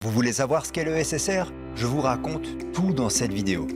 Vous voulez savoir ce qu'est le SSR? Je vous raconte tout dans cette vidéo.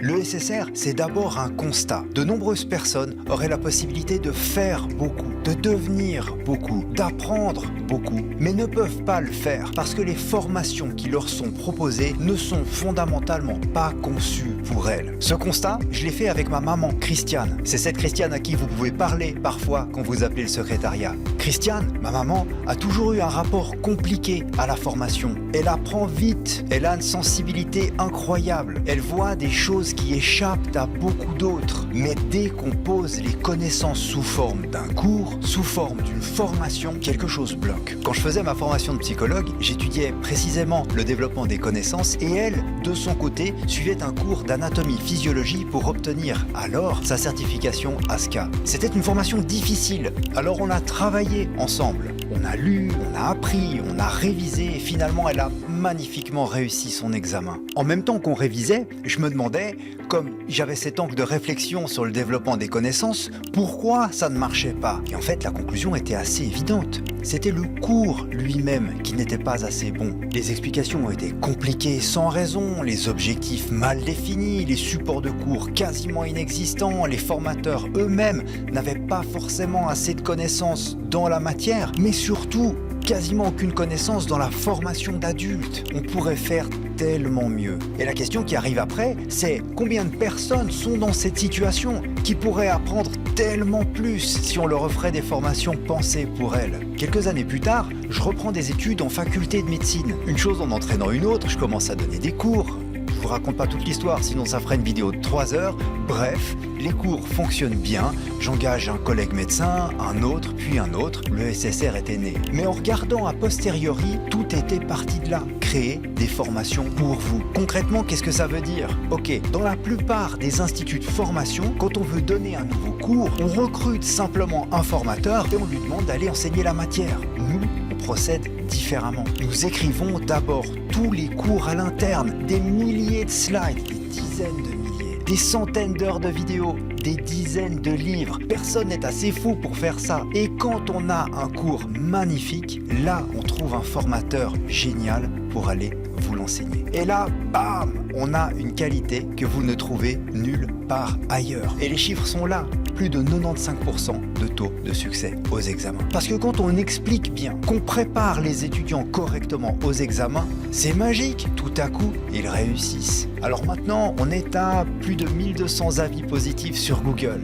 Le SSR, c'est d'abord un constat. De nombreuses personnes auraient la possibilité de faire beaucoup, de devenir beaucoup, d'apprendre beaucoup, mais ne peuvent pas le faire parce que les formations qui leur sont proposées ne sont fondamentalement pas conçues pour elles. Ce constat, je l'ai fait avec ma maman, Christiane. C'est cette Christiane à qui vous pouvez parler parfois quand vous appelez le secrétariat. Christiane, ma maman, a toujours eu un rapport compliqué à la formation. Elle apprend vite, elle a une sensibilité incroyable, elle voit des choses qui échappent à beaucoup d'autres. Mais dès qu'on pose les connaissances sous forme d'un cours, sous forme d'une formation, quelque chose bloque. Quand je faisais ma formation de psychologue, j'étudiais précisément le développement des connaissances et elle, de son côté, suivait un cours d'anatomie-physiologie pour obtenir alors sa certification ASCA. C'était une formation difficile, alors on a travaillé ensemble. On a lu, on a appris, on a révisé et finalement elle a magnifiquement réussi son examen. En même temps qu'on révisait, je me demandais, comme j'avais cet angle de réflexion sur le développement des connaissances, pourquoi ça ne marchait pas? Et en fait, la conclusion était assez évidente. C'était le cours lui-même qui n'était pas assez bon. Les explications ont été compliquées sans raison, les objectifs mal définis, les supports de cours quasiment inexistants, les formateurs eux-mêmes n'avaient pas forcément assez de connaissances dans la matière, mais surtout, quasiment aucune connaissance dans la formation d'adultes. On pourrait faire tellement mieux. Et la question qui arrive après, c'est combien de personnes sont dans cette situation qui pourraient apprendre tellement plus si on leur offrait des formations pensées pour elles. Quelques années plus tard, je reprends des études en faculté de médecine. Une chose en entraînant une autre, je commence à donner des cours. Je vous raconte pas toute l'histoire, sinon ça ferait une vidéo de 3 heures. Bref, les cours fonctionnent bien, j'engage un collègue médecin, un autre, puis un autre, le SSR était né. Mais en regardant a posteriori, tout était parti de là. Créer des formations pour vous. Concrètement, qu'est-ce que ça veut dire? Ok, dans la plupart des instituts de formation, quand on veut donner un nouveau cours, on recrute simplement un formateur et on lui demande d'aller enseigner la matière. Nous, on procède différemment. Nous écrivons d'abord tous les cours à l'interne, des milliers de slides, des dizaines de milliers, des centaines d'heures de vidéos, des dizaines de livres. Personne n'est assez fou pour faire ça. Et quand on a un cours magnifique, là, on trouve un formateur génial pour aller vous l'enseigner. Et là, bam, on a une qualité que vous ne trouvez nulle part ailleurs. Et les chiffres sont là. Plus de 95% de taux de succès aux examens. Parce que quand on explique bien, qu'on prépare les étudiants correctement aux examens, c'est magique. Tout à coup, ils réussissent. Alors maintenant, on est à plus de 1200 avis positifs sur Google.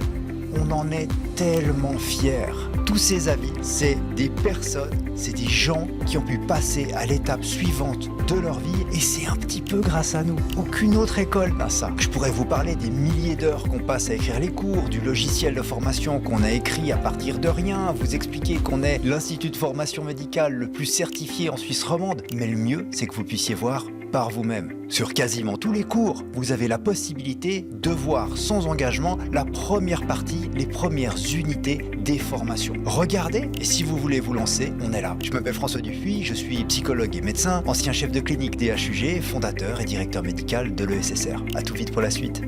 On en est tellement fiers. Tous ces avis, c'est des personnes, c'est des gens qui ont pu passer à l'étape suivante de leur vie et c'est un petit peu grâce à nous. Aucune autre école n'a ça. Je pourrais vous parler des milliers d'heures qu'on passe à écrire les cours, du logiciel de formation qu'on a écrit à partir de rien, vous expliquer qu'on est l'institut de formation médicale le plus certifié en Suisse romande. Mais le mieux, c'est que vous puissiez voir par vous-même. Sur quasiment tous les cours, vous avez la possibilité de voir sans engagement la première partie, les premières unités des formations. Regardez, et si vous voulez vous lancer, on est là. Je m'appelle François Dupuis, je suis psychologue et médecin, ancien chef de clinique DHUG, fondateur et directeur médical de l'ESSR. À tout vite pour la suite.